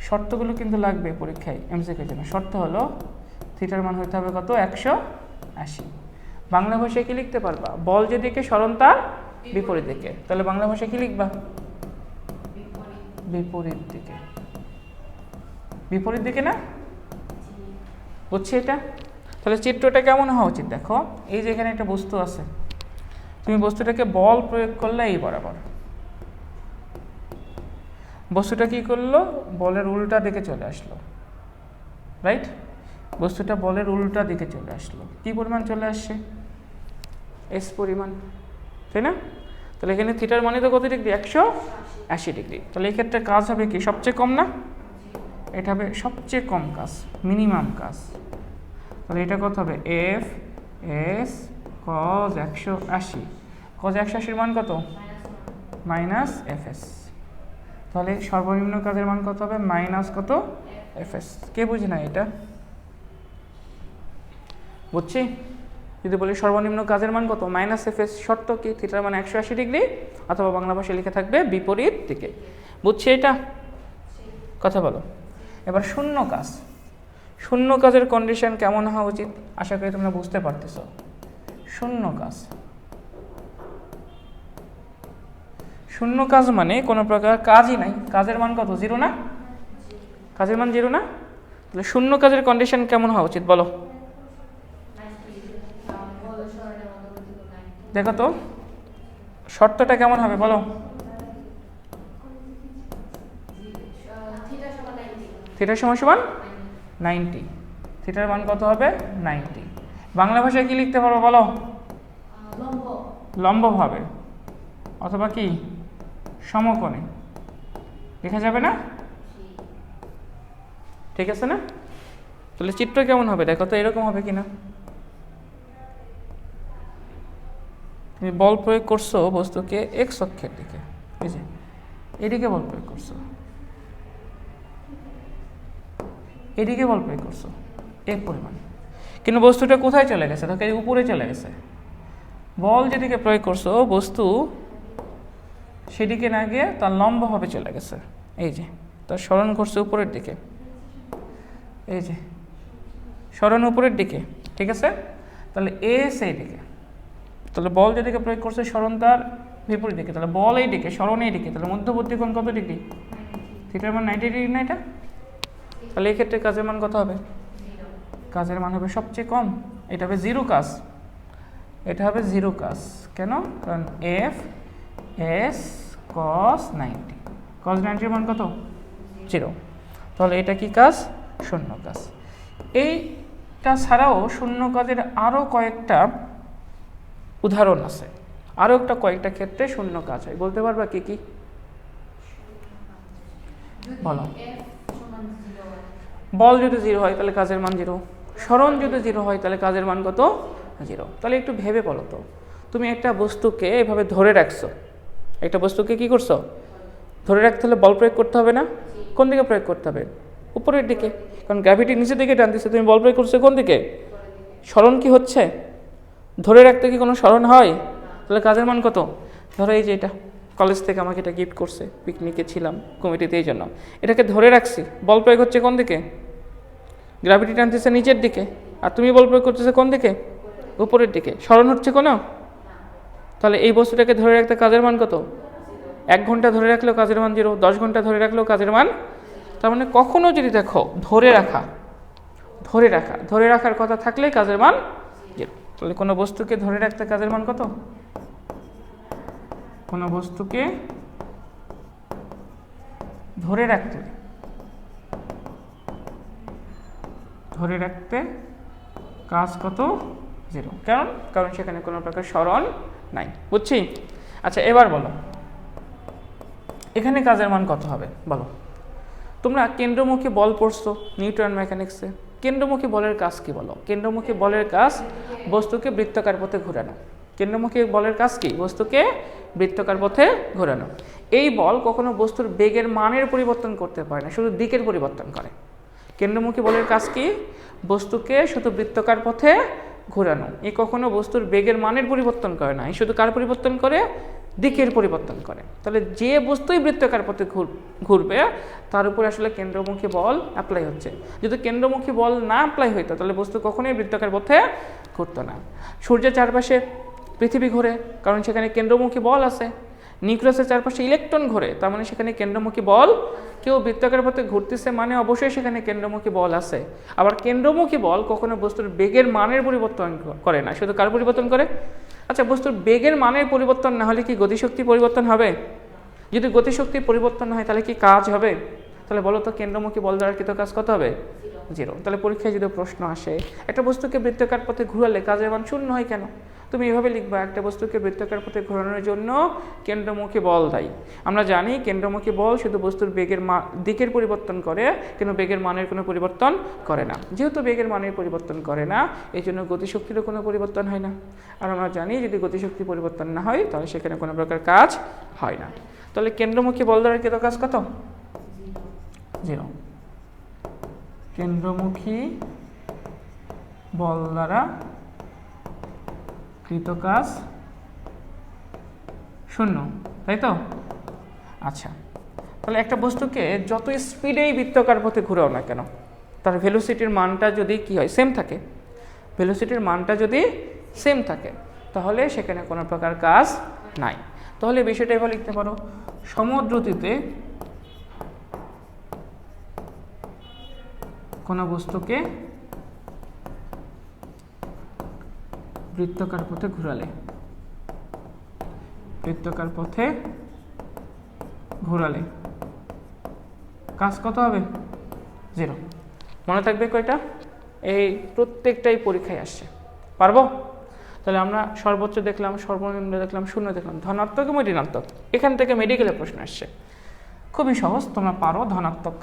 শর্তগুলো কিন্তু লাগবে পরীক্ষায় এমসিকিউর জন্য। শর্ত হলো থিটার মান হতে হবে কত? 180। বাংলা ভাষায় কি লিখতে পারবা? বল যেদিকে স্মরণ তার বিপরীত দিকে। তাহলে বাংলা ভাষায় কি লিখবা? বিপরীত দিকে। বিপরীত দিকে না? বুঝছি এটা? তাহলে চিত্রটা কেমন হওয়া উচিত দেখো। এই যে এখানে একটা বস্তু আছে, তুমি বস্তুটাকে বল প্রয়োগ করলে এই বরাবর, বস্তুটা কি করলো? বলের উল্টা দিকে চলে আসলো, রাইট? বস্তুটা বলের উল্টা দিকে চলে আসলো। কি পরিমাণ চলে আসছে? এস পরিমাণ, তাই না? তাহলে এখানে থিটার মানে তো কত ডিগ্রি? 180 ডিগ্রি। তাহলে এই ক্ষেত্রে কাজ হবে কি? সবচেয়ে কম না? এটা হবে সবচেয়ে কম কাজ, মিনিমাম কাজ। তাহলে এটা কত হবে? F S cause 180। কজ 180 মান কত? Minus F S. তাহলে সর্বনিম্ন কাজের মান কত হবে? মাইনাস কত? F S. কে বুঝি না এটা? বুঝছি? যদি বলি সর্বনিম্ন কাজের মান কত? Minus F S. শর্ত কি? থিটার মান 180 ডিগ্রি, অথবা বাংলা ভাষায় লিখে থাকবে বিপরীত দিকে। বুঝছি এটা? কথা বলো। এবার শূন্য কাজ। শূন্য কাজের কন্ডিশন কেমন হওয়া উচিত? আশা করি তোমরা বুঝতে পারতেছ। শূন্য কাজ, শূন্য কাজ মানে কোনো প্রকার কাজই নাই। কাজের মান কত? 0 না? কাজের মান 0 না? তাহলে শূন্য কাজের কন্ডিশন কেমন হওয়া উচিত বলো? দেখো তো শর্তটা কেমন হবে বলো? থিটার সমান 90। থিটার মান কত হবে? 90। বাংলা ভাষায় কি লিখতে পারবো বলো? লম্বভাবে, অথবা কি সমকোণে লেখা যাবে না? ঠিক আছে না? তাহলে চিত্র কেমন হবে দেখো তো, এরকম হবে কিনা। তুমি বল প্রয়োগ করছো বস্তুকে এক্স অক্ষের দিকে, এই যে এদিকে বল প্রয়োগ করছো, এদিকে বল প্রয়োগ করছো এক পরিমাণ, কিন্তু বস্তুটা কোথায় চলে গেছে? দেখো উপরে চলে গেছে। বল যেদিকে প্রয়োগ করছো বস্তু সেদিকে না গিয়ে তার লম্বভাবে চলে গেছে। এই যে তার স্মরণ করছে উপরের দিকে, এই যে স্মরণ উপরের দিকে, ঠিক আছে? তাহলে এ সেই দিকে, তাহলে বল যেদিকে প্রয়োগ করছে স্মরণ তার বিপরীত দিকে, তাহলে বল এই দিকে, স্মরণ এই দিকে, তাহলে মধ্যবর্তী কোণ কত ডিগ্রি? থিটার মান 90 ডিগ্রি না এটা? তাহলে এই ক্ষেত্রে কাজের মান কত হবে? কাজের মান হবে সবচেয়ে কম। এটা হবে 0 কাজ, এটা হবে 0 কাজ। কেন? কারণ এফ এস কস 90, কস 90 মান কত? 0। তাহলে এটা কি কাজ? শূন্য কাজ। এইটা ছাড়াও শূন্য কাজের আরও কয়েকটা উদাহরণ আছে। আরও কয়েকটা ক্ষেত্রে শূন্য কাজ হয়, বলতে পারবা কি কি? বলো। বল যদি 0 হয় তাহলে কাজের মান 0, সরণ যদি 0 হয় তাহলে কাজের মান কত? 0। তাহলে একটু ভেবে বলো তো, তুমি একটা বস্তুকে এভাবে ধরে রাখছো, একটা বস্তুকে কি করছো? ধরে রাখতে হলে বল প্রয়োগ করতে হবে না? কোন দিকে প্রয়োগ করতে হবে? উপরের দিকে, কারণ গ্র্যাভিটি নিচের দিকে টানতেছে, তুমি বল প্রয়োগ করছো কোন দিকে? সরণ কি হচ্ছে? ধরে রাখতে কি কোনো সরণ হয়? তাহলে কাজের মান কত? ধরো এই যে এটা কলেজ থেকে আমাকে এটা গিফট করছে, পিকনিকে ছিলাম কমিটিতে, এই জন্য এটাকে ধরে রাখছি, বল প্রয়োগ হচ্ছে কোন দিকে? গ্র্যাভিটি টানতেছে নিচের দিকে, আর তুমি বল প্রয়োগ করতেছে কোন দিকে? উপরের দিকে। সরণ হচ্ছে কোনো? তাহলে এই বস্তুটাকে ধরে রাখতে কাজের মান কত? 1 ঘন্টা ধরে রাখলেও কাজের মান 0, 10 ঘন্টা ধরে রাখলেও কাজের মান। তার মানে কখনো যদি দেখো ধরে রাখার কথা থাকলে কাজের মান 0। তাহলে কোনো বস্তুকে ধরে রাখতে কাজের মান কত? কোনো বস্তুকে ধরে রাখতে কাজ কত? 0। কারণ সেখানে কোনো প্রকার সরণ নাই। বুঝছি? আচ্ছা, এবার বলো এখানে কাজের মান কত হবে বলো। তোমরা কেন্দ্রমুখী বল পড়ছো নিউটন মেকানিক্সে। কেন্দ্রমুখী বলের কাজ কি বলো? কেন্দ্রমুখী বলের কাজ বস্তুকে বৃত্তাকার পথে ঘোরানো। কেন্দ্রমুখী বলের কাজ কি? বস্তুকে বৃত্তাকার পথে ঘোরানো। এই বল কখনো বস্তুর বেগের মানের পরিবর্তন করতে পারে না, শুধু দিকের পরিবর্তন করে। কেন্দ্রমুখী বলের কাজ কি? বস্তুকে শুধু বৃত্তাকার পথে ঘোরানো। এ কখনো বস্তুর বেগের মানের পরিবর্তন করে না, শুধু কার পরিবর্তন করে? দিকের পরিবর্তন করে। তাহলে যে বস্তুই বৃত্তাকার পথে ঘুরবে তার উপরে আসলে কেন্দ্রমুখী বল অ্যাপ্লাই হচ্ছে। যদি কেন্দ্রমুখী বল না অ্যাপ্লাই হইতো তাহলে বস্তু কখনোই বৃত্তাকার পথে ঘুরতো না। সূর্যের চারপাশে পৃথিবী ঘোরে, কারণ সেখানে কেন্দ্রমুখী বল আছে। নিউক্লিয়াসের চারপাশে ইলেকট্রন ঘোরে, তার মানে সেখানে কেন্দ্রমুখী বল। কেউ বৃত্তাকার পথে ঘুরতেছে মানে অবশ্যই সেখানে কেন্দ্রমুখী বল আছে। আবার কেন্দ্রমুখী বল কখনো বস্তুর বেগের মানের পরিবর্তন করে না, শুধু কার পরিবর্তন করে? আচ্ছা, বস্তুর বেগের মানের পরিবর্তন না হলে কি গতিশক্তি পরিবর্তন হবে? যদি গতিশক্তির পরিবর্তন হয় তাহলে কি কাজ হবে? তাহলে বলো তো কেন্দ্রমুখী বল দ্বারা কৃত কাজ কত হবে? 0। তাহলে পরীক্ষায় যদি প্রশ্ন আসে একটা বস্তুকে বৃত্তাকার পথে ঘুরালে কাজের মান 0 হয় কেন, তুমি এভাবে লিখবা একটা বস্তুকে বৃত্তাকার পথে ঘোরানোর জন্য কেন্দ্রমুখী বল দায়ী। আমরা জানি কেন্দ্রমুখী বল শুধু বস্তুর বেগের দিকের পরিবর্তন করে, কিন্তু বেগের মানের কোনো পরিবর্তন করে না। যেহেতু বেগের মানের পরিবর্তন করে না, এই জন্য গতিশক্তিরও কোনো পরিবর্তন হয় না। আর আমরা জানি যদি গতিশক্তি পরিবর্তন না হয় তাহলে সেখানে কোনো প্রকার কাজ হয় না। তাহলে কেন্দ্রমুখী বল দ্বারা কৃত কাজ কত? 0। কেন্দ্রমুখী বল দ্বারা কৃত কাজ 0, তাই তো? আচ্ছা, তাহলে একটা বস্তুকে যত স্পিডেই বৃত্তাকার পথে ঘুরাও না কেন, তার ভেলোসিটির মানটা যদি কি হয়? সেম থাকে। ভেলোসিটির মানটা যদি সেম থাকে তাহলে সেখানে কোনো প্রকার কাজ নাই। তাহলে বিষয়টা এভাবে লিখতে পারো, সমদ্রুতিতে কোনো বস্তুকে বৃত্তাকার পথে ঘোরালে কাজ কত হবে? 0। মনে থাকবে কয়টা? এই প্রত্যেকটাই পরীক্ষায় আসছে, পারবো? তাহলে আমরা সর্বোচ্চ দেখলাম, সর্বনিম্ন দেখলাম, 0 দেখলাম, ধনাত্মক এবং ঋণাত্মক। এখান থেকে মেডিকেলে প্রশ্ন আসছে, খুবই সহজ, তোমরা পারো। ধনাত্মক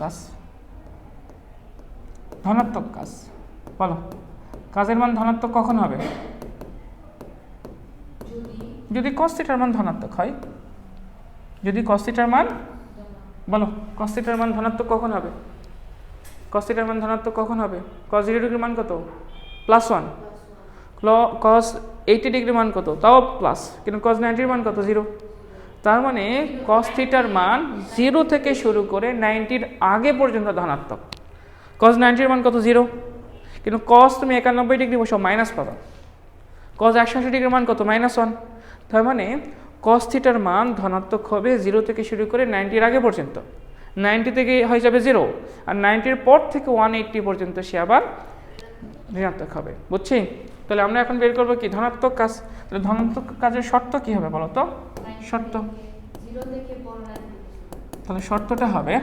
কাজ বলো, কাজের মান ধনাত্মক কখন হবে? যদি cos θ মান ধনাত্মক হয়। যদি cos θ মান, বলো cos θ মান ধনাত্মক কখন হবে? cos θ মান ধনাত্মক কখন হবে? cos 0 ডিগ্রির মান কত? +1। cos 80 ডিগ্রির মান কত? তাও প্লাস, কিন্তু cos 90 মান কত? 0। তার মানে cos θ মান 0 থেকে শুরু করে 90 আগে পর্যন্ত ধনাত্মক। cos 90 মান কত? 0। কিন্তু cos তুমি 91 ডিগ্রি বসাও, মাইনাস পাবা। cos 180 ডিগ্রির মান কত? -1। তার মানে cos θ মান ধনাত্মক হবে 0 থেকে শুরু করে 90 আগে পর্যন্ত। 90 থেকে হয়ে যাবে 0, আর 90 পর থেকে 180 পর্যন্ত সে আবার ঋণাত্মক হবে। বুঝছি? তাহলে আমরা এখন বের করবো কি? ধনাত্মক কাজ। তাহলে ধনাত্মক কাজের শর্ত কি হবে বলো তো? শর্ত, তাহলে শর্তটা হবে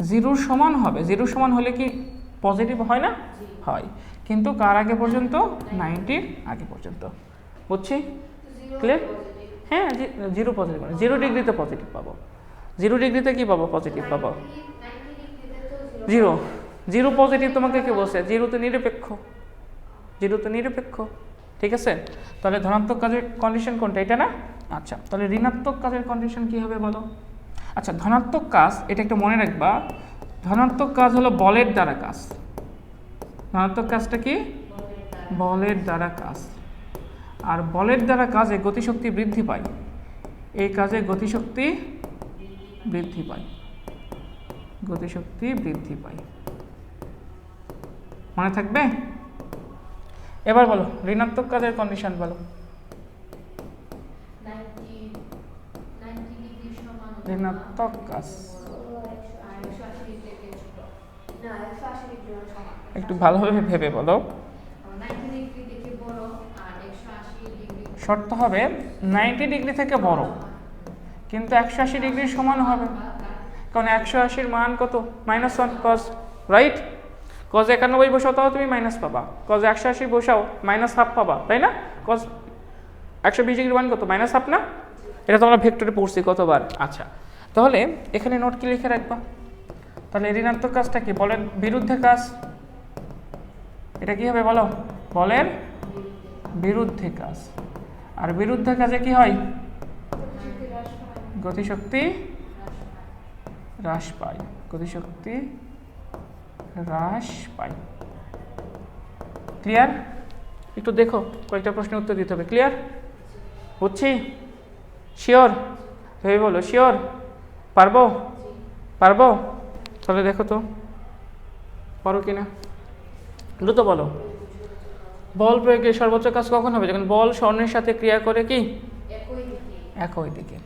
0 সমান হবে। 0 সমান হলে কি পজিটিভ হয় না? হয়, কিন্তু কার আগে পর্যন্ত? 90 আগে পর্যন্ত। বুঝছি? ক্লিয়ার? হ্যাঁ, 0 পজিটিভ মানে 0 ডিগ্রিতে পজিটিভ পাবো। 0 ডিগ্রিতে কি পাবো? পজিটিভ পাবো। 0 পজিটিভ তোমাকে কে বলছে? 0 তো নিরপেক্ষ, 0 তো নিরপেক্ষ, ঠিক আছে? তাহলে ধনাত্মক কাজের কন্ডিশন কোনটা? এটা না? আচ্ছা, তাহলে ঋণাত্মক কাজের কন্ডিশন কি হবে বলো? আচ্ছা, ধনাত্মক কাজ এটা একটু মনে রাখবা, ধনাত্মক কাজ হলো বলের দ্বারা কাজ। ধনাত্মক কাজটা কি? বলের দ্বারা কাজ। আর বলের দ্বারা কাজে গতিশক্তি বৃদ্ধি পায়, এই কাজে গতিশক্তি বৃদ্ধি পায়, গতিশক্তি বৃদ্ধি পায়। মনে থাকবে? এবার বলো ঋণাত্মক কাজের কন্ডিশন বলো। ঋণাত্মক কাজ একটু ভালোভাবে ভেবে বলো। শর্ত হবে 90 ডিগ্রি থেকে বড়, কিন্তু 180 ডিগ্রির সমান হবে, কারণ 180-র মান কত? -1 কজ, রাইট? কজ 91 বসাও তাও তুমি মাইনাস পাবা, কজ 180 বসাও -1/2 পাবা, তাই না? কজ 120 ডিগ্রির মান কত? -1/2 না? এটা তো আমরা ভেক্টরে পড়ছি কতবার। আচ্ছা, তাহলে এখানে নোট কি লিখে রাখবা? তাহলে ঋণাত্মক কাজটা কি? বলের বিরুদ্ধে কাজ। এটা কি হবে বলো? বলের বিরুদ্ধে কাজ। আর বিরুদ্ধে কাজে কি হয়? গতিশক্তি হ্রাস পায়, গতিশক্তি হ্রাস পায়। ক্লিয়ার? একটু দেখো, কয়েকটা প্রশ্নের উত্তর দিতে হবে। ক্লিয়ার? বুঝছি? শিওর? ভেবে বলো, শিওর? পারবো? পারবো? তাহলে দেখো তো পারো কিনা, দ্রুত বলো। বল প্রয়োগের সর্বোচ্চ কাজ কখন হবে? যখন বল স্বর্ণের সাথে ক্রিয়া করে কি? একই দিকে।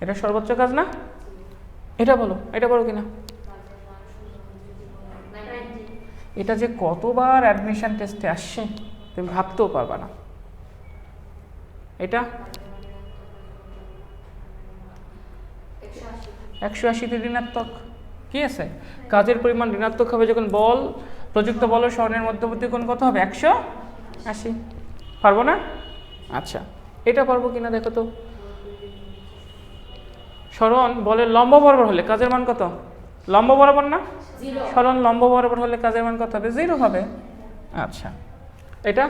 এটা সর্বোচ্চ কাজ না? এটা বলো, এটা পারো কিনা? এটা যে কতবার অ্যাডমিশন টেস্টে আসছে তুমি ভাবতেও পারবা না। এটা 180 ঋণাত্মক। কি আছে? কাজের পরিমাণ ঋণাত্মক হবে যখন বল প্রযুক্ত বল ও স্বর্ণের মধ্যবর্তী কোণ কত হবে? 180। পারবো না? আচ্ছা, এটা পারবো কিনা দেখো তো। সরণ বলের লম্ব বরাবর হলে কাজের মান কত? লম্ব বরাবর না? সরণ লম্ব বরাবর হলে কাজের মান কত হবে? 0 হবে। আচ্ছা, এটা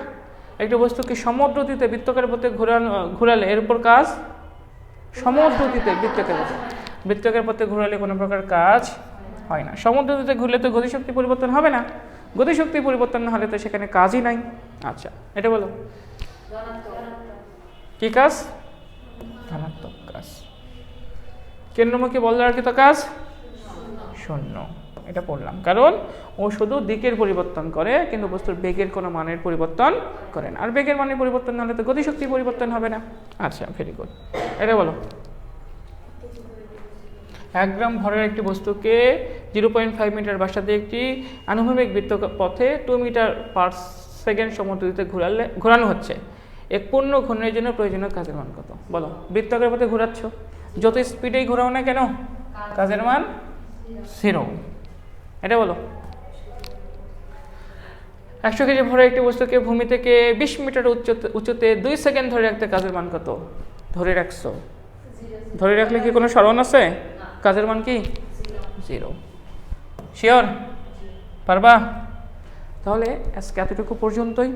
একটা বস্তুকে সমদ্রুতিতে বৃত্তাকার পথে ঘোরালে এর উপর কাজ? সমদ্রুতিতে বৃত্তাকার পথে ঘোরালে কোনো প্রকার কাজ হয় না। সমদ্রুতিতে ঘুরলে তো গতিশক্তি পরিবর্তন হবে না, গতিশক্তি পরিবর্তন না হলে তো সেখানে কাজই নাই। আচ্ছা, এটা বলো কি কাজ? ধনাত্মক কাজ। কেন্দ্রমুখী বল দ্বারা কৃত কাজ? শূন্য। এটা পড়লাম, কারণ ও শুধু দিকের পরিবর্তন করে কিন্তু বস্তুর বেগের কোনো মানের পরিবর্তন করে না, আর বেগের মানের পরিবর্তন না হলে তো গতিশক্তি পরিবর্তন হবে না। আচ্ছা, ভেরি গুড। এটা বলো 1 গ্রাম ভরের একটি বস্তুকে 0.5 মিটার ব্যাসার্ধে একটি আনুভূমিক বৃত্ত পথে 2 মিটার পার সেকেন্ড সমদ্রুতিতে ঘোরানো হচ্ছে। এক পূর্ণ ঘূর্ণনের জন্য প্রয়োজনীয় কাজের মান কত? বলো। বৃত্তাকার পথে ঘোরাচ্ছ, যত স্পিডেই ঘোরাও না কেন কাজের মান 0। এটা বলো 100 কেজি ভরের একটি বস্তুকে ভূমি থেকে 20 মিটার উচ্চতে 2 সেকেন্ড ধরে রাখতে কাজের মান কত? ধরে রাখছো, ধরে রাখলে কি কোনো সরণ আছে? কাজের মান কি? 0। শিওর? পারবা? তাহলে আজকে এতটুকু পর্যন্তই।